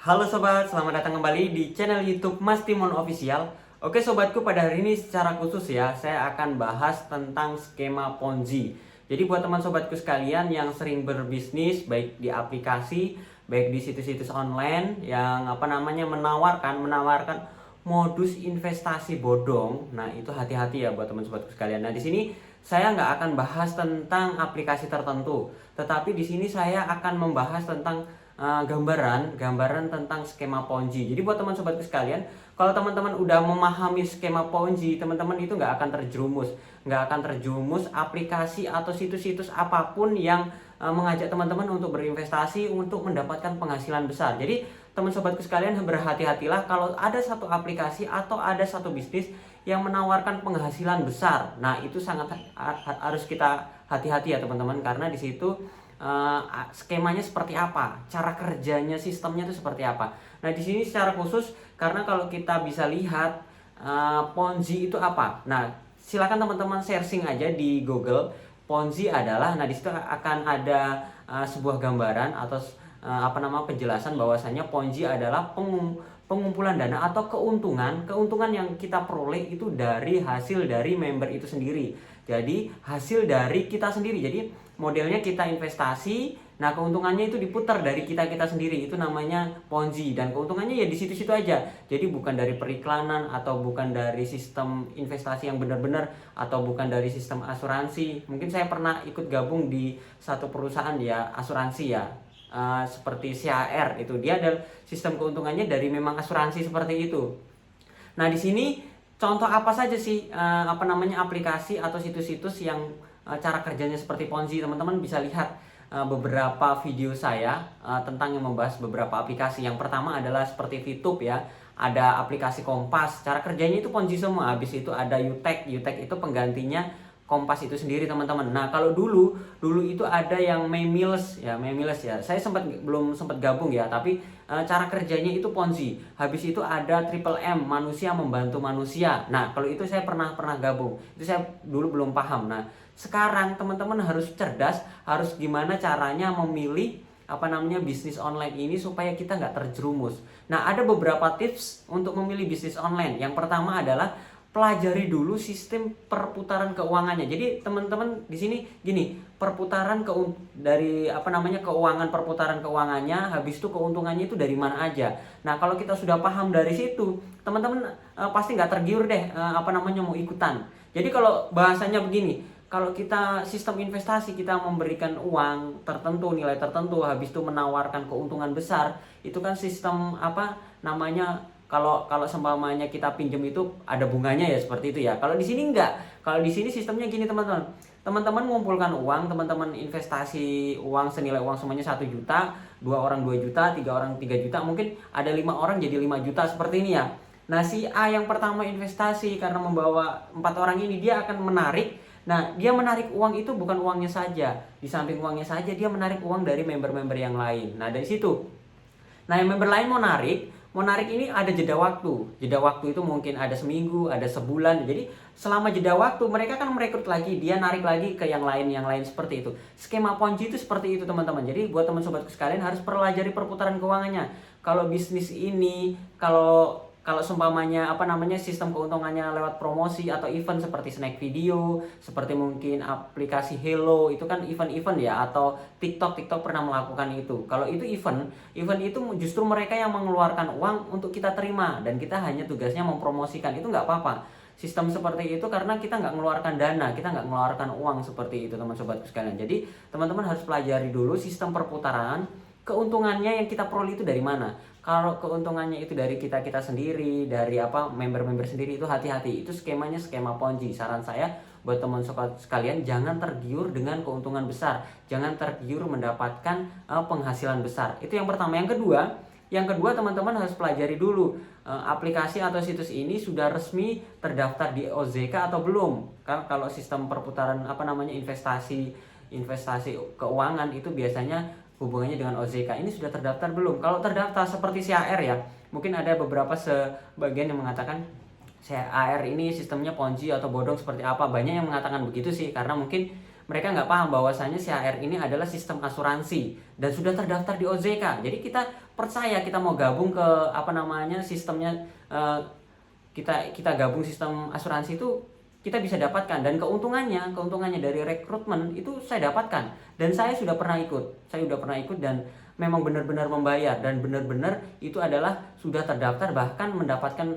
Halo sobat, selamat datang kembali di channel YouTube Mas Timon Official. Oke sobatku, pada hari ini secara khusus ya, saya akan bahas tentang skema Ponzi. Jadi buat teman sobatku sekalian yang sering berbisnis baik di aplikasi, baik di situs-situs online yang menawarkan modus investasi bodong. Nah, itu hati-hati ya buat teman sobatku sekalian. Nah, di sini saya nggak akan bahas tentang aplikasi tertentu, tetapi di sini saya akan membahas tentang gambaran tentang skema Ponzi. Jadi buat teman sobatku sekalian, kalau teman-teman udah memahami skema Ponzi, teman-teman itu nggak akan terjerumus aplikasi atau situs-situs apapun yang mengajak teman-teman untuk berinvestasi untuk mendapatkan penghasilan besar. Jadi teman sobatku sekalian, berhati-hatilah kalau ada satu aplikasi atau ada satu bisnis yang menawarkan penghasilan besar. Nah, itu sangat harus kita hati-hati ya teman-teman, karena di situ skemanya seperti apa, cara kerjanya, sistemnya itu seperti apa. Nah, di sini secara khusus karena kalau kita bisa lihat Ponzi itu apa. Nah, silakan teman-teman searching aja di Google. Ponzi adalah, nah di situ akan ada sebuah gambaran atau penjelasan bahwasanya Ponzi adalah pengumpulan dana atau keuntungan yang kita peroleh itu dari hasil dari member itu sendiri. Jadi hasil dari kita sendiri. Jadi modelnya kita investasi, nah keuntungannya itu diputar dari kita sendiri. Itu namanya Ponzi, dan keuntungannya ya di situ-situ aja. Jadi bukan dari periklanan atau bukan dari sistem investasi yang benar-benar atau bukan dari sistem asuransi. Mungkin saya pernah ikut gabung di satu perusahaan ya asuransi ya. Seperti CAR, itu dia ada sistem keuntungannya dari memang asuransi seperti itu. Nah, di sini contoh apa saja sih aplikasi atau situs-situs yang cara kerjanya seperti Ponzi. Teman-teman bisa lihat beberapa video saya tentang yang membahas beberapa aplikasi. Yang pertama adalah seperti VTube ya. Ada aplikasi Kompas, cara kerjanya itu Ponzi semua. Habis itu ada Utek itu penggantinya Kompas itu sendiri teman-teman. Nah, kalau dulu itu ada yang Memeles ya. Saya belum sempat gabung ya, tapi cara kerjanya itu Ponzi. Habis itu ada Triple M, manusia membantu manusia. Nah, kalau itu saya pernah gabung. Itu saya dulu belum paham. Nah, sekarang teman-teman harus cerdas, harus gimana caranya memilih bisnis online ini supaya kita nggak terjerumus. Nah, ada beberapa tips untuk memilih bisnis online. Yang pertama adalah pelajari dulu sistem perputaran keuangannya. Jadi teman-teman di sini gini, keuangan perputaran keuangannya, habis itu keuntungannya itu dari mana aja. Nah, kalau kita sudah paham dari situ, teman-teman pasti nggak tergiur deh mau ikutan. Jadi kalau bahasanya begini, kalau kita sistem investasi, kita memberikan uang tertentu, nilai tertentu, habis itu menawarkan keuntungan besar, itu kan sistem kalau seumpamanya kita pinjam itu ada bunganya ya, seperti itu ya. Kalau di sini enggak. Kalau di sini sistemnya gini teman-teman. Teman-teman mengumpulkan uang, teman-teman investasi uang senilai uang semuanya 1 juta, 2 orang 2 juta, 3 orang 3 juta, mungkin ada 5 orang jadi 5 juta seperti ini ya. Nah, si A yang pertama investasi karena membawa 4 orang ini, dia akan menarik. Nah, dia menarik uang itu bukan uangnya saja. Di samping uangnya saja, dia menarik uang dari member-member yang lain. Nah, dari situ. Nah, yang member lain mau narik ini ada jeda waktu. Jeda waktu itu mungkin ada seminggu, ada sebulan. Jadi selama jeda waktu mereka kan merekrut lagi, dia narik lagi ke yang lain seperti itu. Skema Ponzi itu seperti itu teman-teman. Jadi buat teman sobatku sekalian harus pelajari perputaran keuangannya. Kalau bisnis ini, kalau seumpamanya sistem keuntungannya lewat promosi atau event seperti snack video, seperti mungkin aplikasi Hello, itu kan event-event ya, atau TikTok pernah melakukan itu. Kalau itu event itu justru mereka yang mengeluarkan uang untuk kita terima, dan kita hanya tugasnya mempromosikan. Itu nggak apa-apa. Sistem seperti itu karena kita nggak mengeluarkan dana, kita nggak mengeluarkan uang seperti itu teman sobatku sekalian. Jadi teman-teman harus pelajari dulu sistem perputaran keuntungannya yang kita peroleh itu dari mana. Kalau keuntungannya itu dari kita sendiri, dari member-member sendiri, itu hati-hati. Itu skemanya skema Ponzi. Saran saya buat teman sekalian, jangan tergiur dengan keuntungan besar, jangan tergiur mendapatkan penghasilan besar. Itu yang pertama. Yang kedua teman-teman harus pelajari dulu aplikasi atau situs ini sudah resmi terdaftar di OJK atau belum. Kalau sistem perputaran investasi keuangan itu biasanya hubungannya dengan OJK ini sudah terdaftar belum. Kalau terdaftar seperti CAR ya, mungkin ada beberapa sebagian yang mengatakan CAR ini sistemnya Ponzi atau bodong seperti apa. Banyak yang mengatakan begitu sih, karena mungkin mereka nggak paham bahwasanya CHR ini adalah sistem asuransi dan sudah terdaftar di OJK. Jadi kita percaya, kita mau gabung ke apa namanya sistemnya, kita gabung sistem asuransi itu kita bisa dapatkan, dan keuntungannya dari rekrutmen itu saya dapatkan, dan saya sudah pernah ikut dan memang benar-benar membayar, dan benar-benar itu adalah sudah terdaftar, bahkan mendapatkan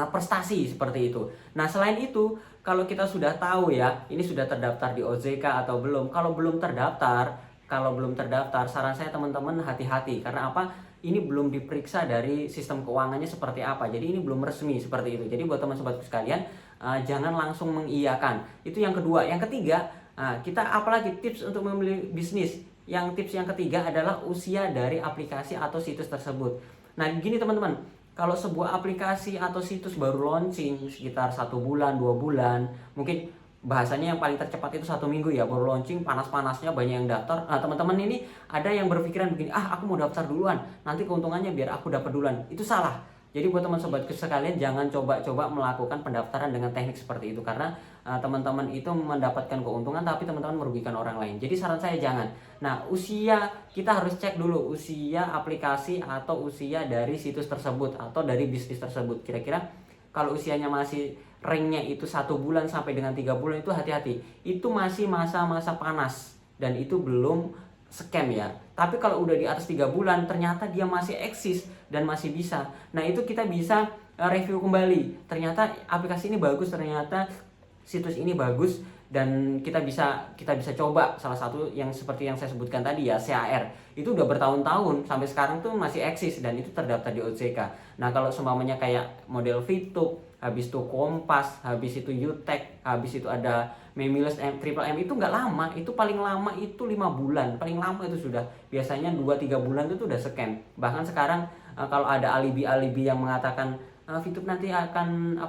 prestasi seperti itu. Nah, selain itu, kalau kita sudah tahu ya ini sudah terdaftar di OJK atau belum, kalau belum terdaftar, saran saya teman-teman hati-hati. Karena apa? Ini belum diperiksa dari sistem keuangannya seperti apa. Jadi ini belum resmi seperti itu. Jadi buat teman-sobatku sekalian, jangan langsung mengiyakan. Itu yang kedua. Yang ketiga, kita apalagi tips untuk memilih bisnis. Tips yang ketiga adalah usia dari aplikasi atau situs tersebut. Nah, gini teman-teman, kalau sebuah aplikasi atau situs baru launching sekitar 1 bulan, 2 bulan, mungkin bahasanya yang paling tercepat itu 1 minggu ya, baru launching, panas-panasnya banyak yang daftar. Nah, teman-teman ini ada yang berpikiran begini, aku mau daftar duluan, nanti keuntungannya biar aku dapat duluan. Itu salah. Jadi buat teman-sobatku sekalian, jangan coba-coba melakukan pendaftaran dengan teknik seperti itu, karena teman-teman itu mendapatkan keuntungan tapi teman-teman merugikan orang lain. Jadi saran saya jangan. Nah, usia kita harus cek dulu usia aplikasi atau usia dari situs tersebut atau dari bisnis tersebut. Kira-kira kalau usianya masih ranknya itu 1 bulan sampai dengan 3 bulan, itu hati-hati. Itu masih masa-masa panas dan itu belum scam ya. Tapi kalau udah di atas 3 bulan ternyata dia masih eksis dan masih bisa. Nah, itu kita bisa review kembali. Ternyata aplikasi ini bagus, ternyata situs ini bagus, dan kita bisa coba salah satu yang seperti yang saya sebutkan tadi ya, CHR. Itu udah bertahun-tahun sampai sekarang tuh masih eksis dan itu terdaftar di OJK. Nah, kalau seumpamanya kayak model VTube, habis itu Kompas, habis itu Utek, habis itu ada Memilus Triple M, itu nggak lama, itu paling lama itu 5 bulan, paling lama itu sudah, biasanya 2-3 bulan itu udah scam. Bahkan sekarang kalau ada alibi-alibi yang mengatakan VTube nanti akan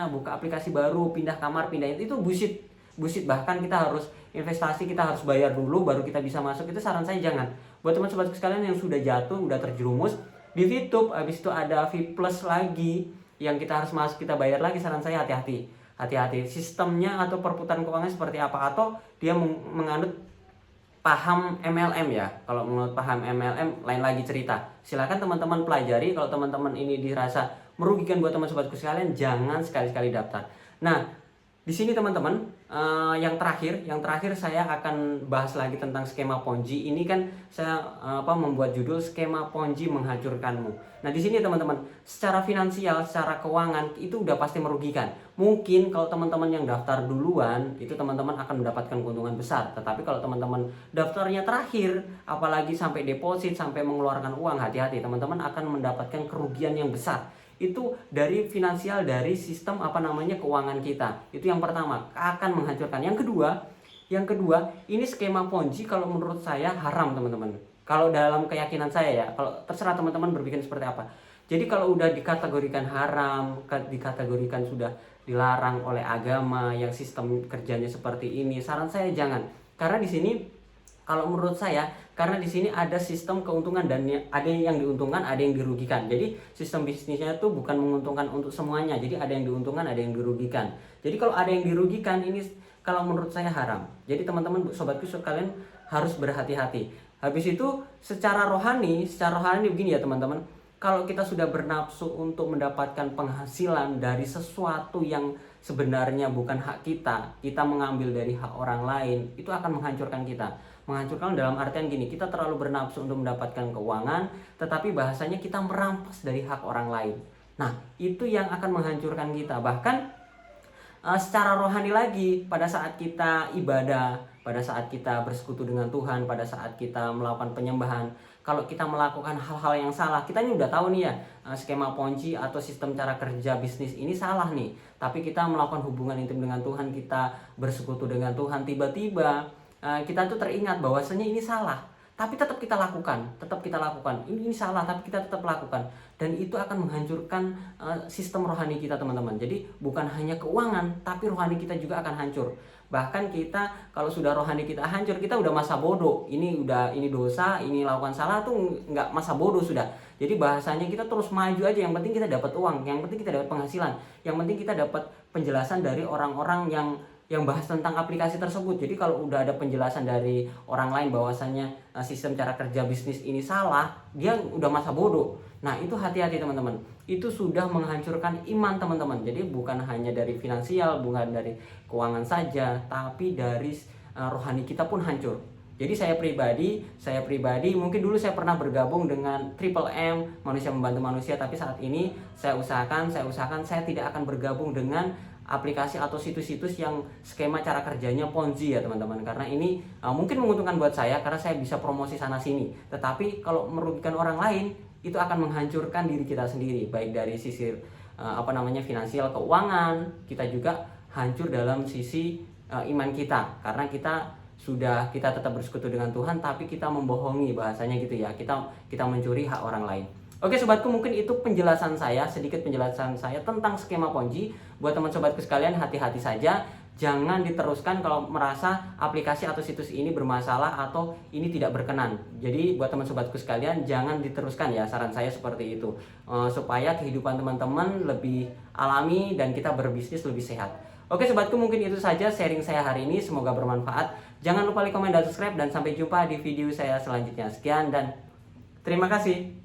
buka aplikasi baru, pindah kamar, pindah itu bullshit. Bahkan kita harus investasi, kita harus bayar dulu baru kita bisa masuk. Itu saran saya jangan. Buat teman-teman sekalian yang sudah jatuh, udah terjerumus di VTube, habis itu ada V Plus lagi yang kita harus masuk, kita bayar lagi, saran saya hati-hati. Sistemnya atau perputaran keuangan seperti apa, atau dia menganut paham MLM ya. Kalau menurut paham MLM lain lagi cerita. Silakan teman-teman pelajari. Kalau teman-teman ini dirasa merugikan buat teman-sobatku sekalian, jangan sekali-sekali daftar. Nah, di sini teman-teman, yang terakhir saya akan bahas lagi tentang skema Ponzi. Ini kan saya membuat judul skema Ponzi menghancurkanmu. Nah, di sini teman-teman, secara finansial, secara keuangan itu udah pasti merugikan. Mungkin kalau teman-teman yang daftar duluan, itu teman-teman akan mendapatkan keuntungan besar. Tetapi kalau teman-teman daftarnya terakhir, apalagi sampai deposit, sampai mengeluarkan uang, hati-hati, teman-teman akan mendapatkan kerugian yang besar. Itu dari finansial, dari sistem keuangan kita. Itu yang pertama, akan menghancurkan. Yang kedua, ini skema Ponzi kalau menurut saya haram, teman-teman. Kalau dalam keyakinan saya ya, kalau terserah teman-teman berpikir seperti apa. Jadi kalau udah dikategorikan haram, dikategorikan sudah dilarang oleh agama yang sistem kerjanya seperti ini, saran saya jangan. Karena di sini kalau menurut saya, karena di sini ada sistem keuntungan dan ada yang diuntungkan, ada yang dirugikan. Jadi sistem bisnisnya itu bukan menguntungkan untuk semuanya. Jadi ada yang diuntungkan, ada yang dirugikan. Jadi kalau ada yang dirugikan, ini kalau menurut saya haram. Jadi teman-teman, sobatku sekalian harus berhati-hati. Habis itu secara rohani begini ya teman-teman. Kalau kita sudah bernafsu untuk mendapatkan penghasilan dari sesuatu yang sebenarnya bukan hak kita, kita mengambil dari hak orang lain, itu akan menghancurkan kita. Menghancurkan dalam artian gini, kita terlalu bernafsu untuk mendapatkan keuangan, tetapi bahasanya kita merampas dari hak orang lain. Nah, itu yang akan menghancurkan kita. Bahkan secara rohani lagi, pada saat kita ibadah, pada saat kita bersekutu dengan Tuhan, pada saat kita melakukan penyembahan, kalau kita melakukan hal-hal yang salah, kita ini udah tahu nih ya, skema Ponzi atau sistem cara kerja bisnis ini salah nih. Tapi kita melakukan hubungan intim dengan Tuhan, kita bersekutu dengan Tuhan, tiba-tiba kita tuh teringat bahwasanya ini salah. Tapi tetap kita lakukan. Ini salah, tapi kita tetap lakukan. Dan itu akan menghancurkan sistem rohani kita, teman-teman. Jadi bukan hanya keuangan, tapi rohani kita juga akan hancur. Bahkan kita kalau sudah rohani kita hancur, kita udah masa bodoh. Ini dosa, ini lakukan salah tuh nggak masa bodoh sudah. Jadi bahasanya kita terus maju aja. Yang penting kita dapat uang, yang penting kita dapat penghasilan, yang penting kita dapat penjelasan dari orang-orang yang yang bahas tentang aplikasi tersebut. Jadi kalau udah ada penjelasan dari orang lain bahwasannya sistem cara kerja bisnis ini salah, dia udah masa bodoh. Nah, itu hati-hati teman-teman. Itu sudah menghancurkan iman teman-teman. Jadi bukan hanya dari finansial, bukan dari keuangan saja, tapi dari rohani kita pun hancur. Jadi saya pribadi mungkin dulu saya pernah bergabung dengan Triple M, manusia membantu manusia, tapi saat ini saya usahakan saya tidak akan bergabung dengan aplikasi atau situs-situs yang skema cara kerjanya Ponzi ya teman-teman, karena ini mungkin menguntungkan buat saya karena saya bisa promosi sana sini, tetapi kalau merugikan orang lain itu akan menghancurkan diri kita sendiri, baik dari sisi finansial, keuangan, kita juga hancur dalam sisi iman kita, karena kita tetap bersekutu dengan Tuhan tapi kita membohongi, bahasanya gitu ya, kita mencuri hak orang lain. Oke sobatku, mungkin itu sedikit penjelasan saya tentang skema Ponzi. Buat teman sobatku sekalian, hati-hati saja, jangan diteruskan kalau merasa aplikasi atau situs ini bermasalah atau ini tidak berkenan. Jadi buat teman sobatku sekalian, jangan diteruskan ya, saran saya seperti itu, supaya kehidupan teman-teman lebih alami dan kita berbisnis lebih sehat. Oke sobatku, mungkin itu saja sharing saya hari ini, semoga bermanfaat. Jangan lupa like, komen, dan subscribe, dan sampai jumpa di video saya selanjutnya. Sekian dan terima kasih.